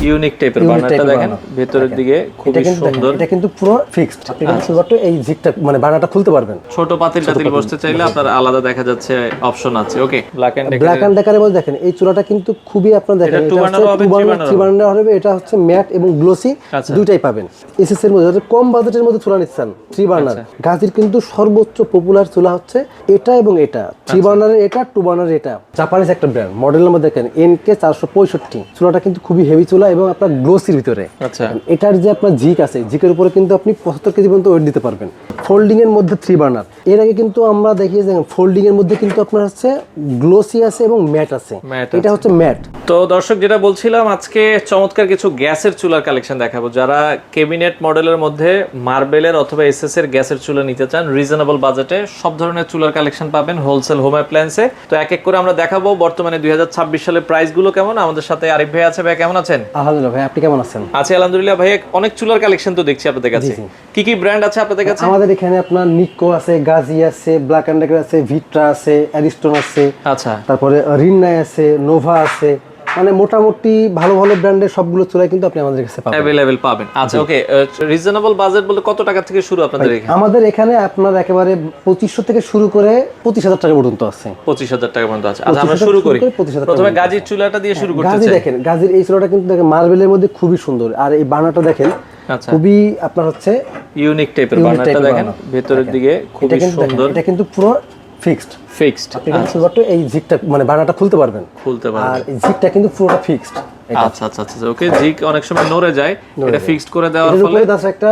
Unique টাইপের বার্নারটা দেখেন ভেতরের দিকে খুব সুন্দর। এটা কিন্তু পুরো ফিক্সড। আপনি কিন্তু শুধুমাত্র এই জিগটা মানে বার্নারটা খুলতে পারবেন। ছোট পাতিল টাতিল বসতে চাইলে আপনার আলাদা দেখা যাচ্ছে অপশন আছে। ওকে, ব্ল্যাক এন্ড ডেকারের মধ্যে দেখেন এই চূড়াটা কিন্তু খুবই আপনারা দেখেন এটা 2 বার্নার হবে 3 বার্নার হবে। এটা হচ্ছে ম্যাট এবং গ্লোসি দুইটাই পাবেন। এসএস এর মধ্যে কম বাজেটের মধ্যে চূড়া নিচ্ছেন 3 বার্নার। গাজির কিন্তু সর্বোচ্চ পপুলার চূড়া হচ্ছে এটা এবং এটা। 3 বার্নারের এটা, 2 বার্নারের এটা। জাপানিজ একটা ব্র্যান্ড, মডেল নাম্বার দেখেন NK 465। চূড়াটা কিন্তু খুবই হেভি চূড়া এবং আপনার গ্লোসির ভিতরে। আচ্ছা, এটার যে আপনার জিক আছে, জিকের উপরে কিন্তু আপনি 75 কেজি পর্যন্ত ওয়েট দিতে পারবেন। ফোল্ডিং এর মধ্যে 3 বার্নার। এর আগে কিন্তু আমরা দেখিয়েছি ফোল্ডিং এর মধ্যে কিন্তু আপনার হচ্ছে গ্লোসি আছে এবং ম্যাট আছে। এটা হচ্ছে ম্যাট। তো দর্শক যেটা বলছিলাম, আজকে চমৎকার কিছু গ্যাসের চুলার কালেকশন দেখাবো। যারা ক্যাবিনেট মডেলের মধ্যে মার্বেলের অথবা এসএস এর গ্যাসের চুলা নিতে চান রিজনেবল বাজেটে, সব ধরনের চুলার কালেকশন পাবেন হোলসেল হোম অ্যাপ্লায়েন্সে। তো এক এক করে আমরা দেখাবো বর্তমানে 2026 সালের প্রাইস গুলো কেমন। আমাদের সাথে আরিফ ভাই আছে। ভাই কেমন আছেন? আলহামদুলিল্লাহ ভাই, আপনি কেমন আছেন? আছি আলহামদুলিল্লাহ। ভাই অনেক চুলার কালেকশন তো দেখছি আপনাদের কাছে, কি কি ব্র্যান্ড আছে আপনাদের কাছে? আমাদের এখানে আপনার নিকো আছে, গাজি আছে, ব্ল্যাক এন্ড ডেকার আছে, ভিট্রা আছে, অ্যারিস্টন আছে, আচ্ছা, তারপরে রিন্নাই আছে, নোভা আছে। মানে মোটামুটি ভালো ভালো ব্র্যান্ডের সবগুলো চুলাই কিন্তু আপনি আমাদের কাছে পাবেন, अवेलेबल পাবেন। আচ্ছা, ওকে। রিজনেবল বাজেট বলতে কত টাকা থেকে শুরু আপনাদের এখানে? আমাদের এখানে আপনার একেবারে 2500 থেকে শুরু করে 25000 টাকা পর্যন্ত আছে। 25000 টাকা পর্যন্ত আছে। আচ্ছা, আমরা শুরু করি প্রথমে গাজির চুলাটা দিয়ে শুরু করতে চাই। গাজি দেখেন, গাজির এই চুলাটা কিন্তু দেখেন মার্বেলের মধ্যে খুবই সুন্দর। আর এই বার্নারটা দেখেন খুবই আপনার হচ্ছে ইউনিক টাইপের বার্নারটা দেখেন ভেতরের দিকে খুব সুন্দর। এটা কিন্তু পুরো ফিক্সড। আপনি কিন্তু শুধুমাত্র এই জিগটা মানে বার্নারটা খুলতে পারবেন। আর এই জিগটা কিন্তু পুরোটা ফিক্সড। আচ্ছা আচ্ছা আচ্ছা, ওকে। জিগ অনেক সময় নড়ে যায়, এটা ফিক্সড করে দেওয়ার ফলে একটা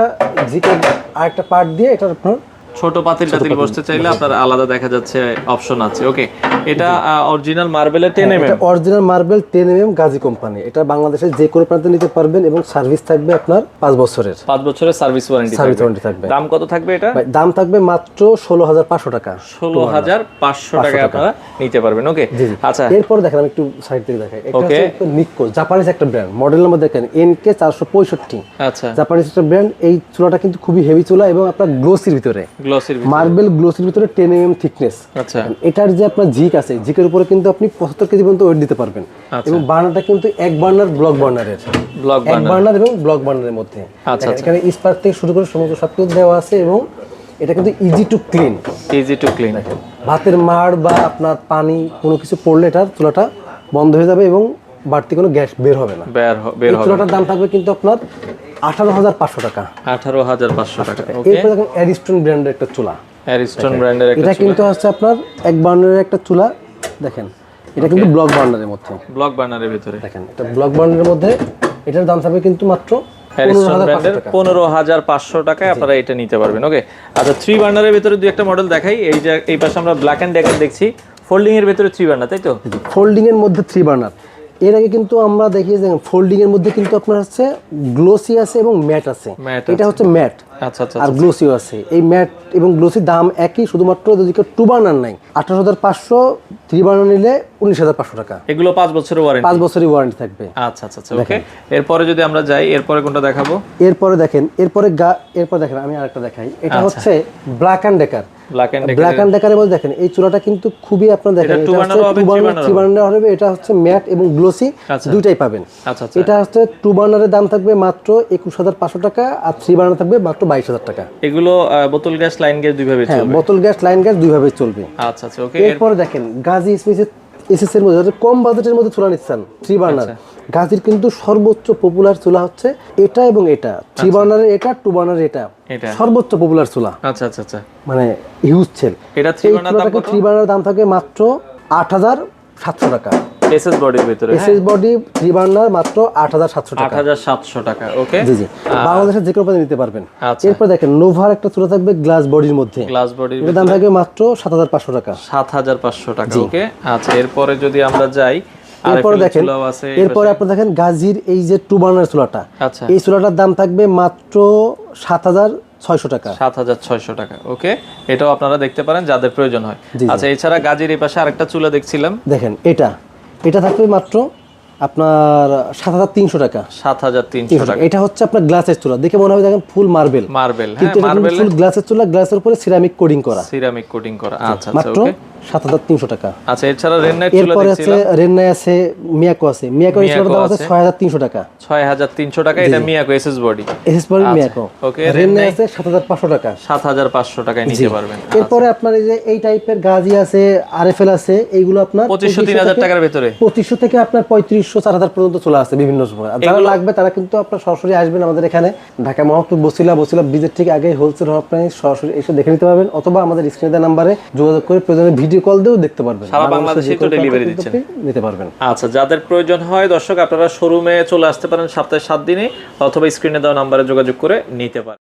জিগের আরেকটা পার্ট দিয়ে এটা আপনার ছোট পাতিল টাতিল বসতে চাইলে আপনার আলাদা দেখা যাচ্ছে অপশন আছে। ওকে, এটা অরিজিনাল মার্বেলের 10 mm। এটা original marble 10 mm Gazi company. এটা বাংলাদেশের যে কোনো প্রান্তে নিতে পারবেন এবং সার্ভিস থাকবে আপনার 5 বছরের। 5 বছরের সার্ভিস ওয়ারেন্টি থাকবে। দাম কত থাকবে এটা? দাম থাকবে মাত্র 16500 টাকা। 16500 টাকায় আপনারা নিতে পারবেন। ওকে, আচ্ছা। এরপর দেখেন আমি একটু সাইড থেকে দেখাই। এটা হচ্ছে নিকো, জাপানিজ একটা ব্র্যান্ড, মডেল নাম্বার দেখেন NK 465। আচ্ছা, জাপানিজ একটা ব্র্যান্ড। এই চুলাটা কিন্তু খুবই হেভি চুলা এবং আপনার গ্লোসির ভিতরে, মার্বেল গ্লোসির ভিতরে 10 mm থিকনেস। আচ্ছা, এটার যে আপনার জিক আছে, জিকের উপরে কিন্তু আপনি 75 কেজি পর্যন্ত ওয়েট দিতে পারবেন। এবং বার্নারটা কিন্তু এক বার্নার ব্লক বার্নারের, এক বার্নার এবং ব্লক বার্নারের মধ্যে। এখানে স্পার্ক থেকে শুরু করে সমস্ত সবকিছু দেওয়া আছে এবং এটা কিন্তু ইজি টু ক্লিন। ভাতের মাড় বা আপনার পানি কোনো কিছু পড়লে এটার চুলাটা বন্ধ হয়ে যাবে এবং বাড়তি কোনো গ্যাস বের হবে না। এই চুলাটার দাম থাকবে কিন্তু আপনার 18500 টাকা। 18500 টাকা। এরপর দেখেন অ্যারিস্টন ব্র্যান্ডের একটা চুলা। অ্যারিস্টন ব্র্যান্ডের একটা এটা কিন্তু হচ্ছে আপনার এক বার্নারের একটা চুলা। দেখেন এটা কিন্তু ব্লক বার্নারের মধ্যে, ব্লক বার্নারের ভিতরে দেখেন এটা ব্লক বার্নারের মধ্যে। এটার দাম থাকবে কিন্তু মাত্র 15500 টাকায় আপনারা এটা নিতে পারবেন। ওকে, আচ্ছা। 3 বার্নারের ভিতরে দুই একটা মডেল দেখাই। এই যে এই পাশে আমরা ব্ল্যাক এন্ড ডেকার দেখছি, ফোল্ডিং এর ভিতরে 3 বার্নার, তাই তো? ফোল্ডিং এর মধ্যে 3 বার্নার। এর আগে কিন্তু আমরা দেখিয়েছি ফোল্ডিং এর মধ্যে কিন্তু আপনার হচ্ছে গ্লোসি আছে এবং ম্যাট আছে। এটা হচ্ছে ম্যাট। আচ্ছা আচ্ছা, আর গ্লোসিও আছে। এই ম্যাট এবং গ্লোসির দাম একই, শুধুমাত্র যদি 2 বার্নার নাই 18500, 3 বার্নার নিলে 19500 টাকা। এগুলো 5 বছরের ওয়ারেন্টি, 5 বছরের ওয়ারেন্টি থাকবে। আচ্ছা আচ্ছা আচ্ছা, ওকে। এরপরে যদি আমরা যাই, এরপরে কোনটা দেখাবো? এরপরে দেখেন, এরপরে দেখেন আমি আরেকটা দেখাই। এটা হচ্ছে black and Decker. Black and ডেকারের মধ্যে দেখেন এই চুলাটা কিন্তু খুবই আপনার দেখেন এটা 2 বার্নার হবে। এটা হচ্ছে ম্যাট এবং গ্লোসি দুইটাই পাবেন। আচ্ছা, এটা হচ্ছে 2 বার্নারের দাম থাকবে মাত্র 21500 টাকা আর 3 বার্নার থাকবে মাত্র 22000 টাকা। এগুলো বোতল গ্যাস, লাইন গ্যাস দুইভাবে চলবে। হ্যাঁ, বোতল গ্যাস, লাইন গ্যাস দুইভাবে চলবে। আচ্ছা আচ্ছা, ওকে। এরপরে দেখেন গাজি এসএস এর মধ্যে কম বাজেটের মধ্যে চুলা নিচ্ছেন 3 বার্নার। গাজির কিন্তু সর্বোচ্চ পপুলার চুলা হচ্ছে এটা এবং এটা। 3 বার্নারের এটা, 2 বার্নারের এটা সর্বোচ্চ পপুলার চুলা। আচ্ছা আচ্ছা আচ্ছা, মানে হিউজ সেল। এটা 3 বার্নার দাম কত? 3 বার্নার দাম থাকে মাত্র 8700 টাকা। এসএস বডির ভিতরে, এসএস বডি 3 বার্নার মাত্র 8700 টাকা। 8700 টাকা, ওকে। জি জি, বাংলাদেশের যে কোনো প্রান্তে নিতে পারবেন। এরপর দেখেন নোভার একটা চুলা থাকবে গ্লাস বডির মধ্যে। গ্লাস বডির এর দাম থাকবে মাত্র 7500 টাকা। 7500 টাকা, ওকে। আচ্ছা, এরপরে যদি আমরা যাই, এরপরে দেখেন, এরপরে আপনি দেখেন গাজির এই যে 2 বার্নার চুলাটা। আচ্ছা, এই চুলাটার দাম থাকবে মাত্র 7600 টাকা। 7600 টাকা, ওকে। এটাও আপনারা দেখতে পারেন যাদের প্রয়োজন হয়। আচ্ছা, এছাড়া গাজির এই পাশে আরেকটা চুলা দেখছিলাম, দেখেন এটা থাকবে মাত্র আপনার 7300 টাকা। 7300 টাকা। এটা হচ্ছে আপনার গ্লাসের চুলা, দেখে মনে হবে দেখেন ফুল মার্বেল। হ্যাঁ, মার্বেল ফুল গ্লাসের চুলা, গ্লাসের উপরে সিরামিক কোটিং করা। আচ্ছা আচ্ছা, মাত্র 7,300 টাকা। আচ্ছা, এছাড়া রেননাইট চুলা এরপরে আছে দেখছিলাম, রেন্নাই আছে, মিয়াকো আছে। মিয়াকো এই চুলার দাম আছে 6,300 টাকা। 6,300 টাকা, এটা Miyako SS body. SS body Miyako. Okay, রেন্নাই আছে 7,500 টাকা। 7,500 টাকায় নিতে পারবেন। এরপরে আপনার এই যে এই টাইপের গাজি আছে, আরএফএল আছে, এইগুলো আপনার 2,500-3,000 টাকার ভিতরে, 2500 থেকে আপনার 3,500-4,000 পর্যন্ত চলে আসে বিভিন্ন সময়। আর যারা লাগবে তারা কিন্তু আপনার সরাসরি আসবেন আমাদের এখানে ঢাকা মহাপুর বসিলা ব্রিজের ঠিক আগে হোলসেল হব, আপনি সরাসরি এসে দেখে নিতে পারবেন, অথবা আমাদের স্ক্রিনে দেওয়া নাম্বারে যোগাযোগ করে প্রয়োজনে ভিডিও কল দিয়েও দেখতে পারবেন। সারা বাংলাদেশে তো ডেলিভারি দিচ্ছেন, নিতে পারবেন। আচ্ছা, যাদের প্রয়োজন হয় দর্শক আপনারা শোরুমে চলে আসতে পারেন সপ্তাহে 7 দিনে, অথবা স্ক্রিনে দেওয়া নাম্বারে যোগাযোগ করে নিতে পারেন।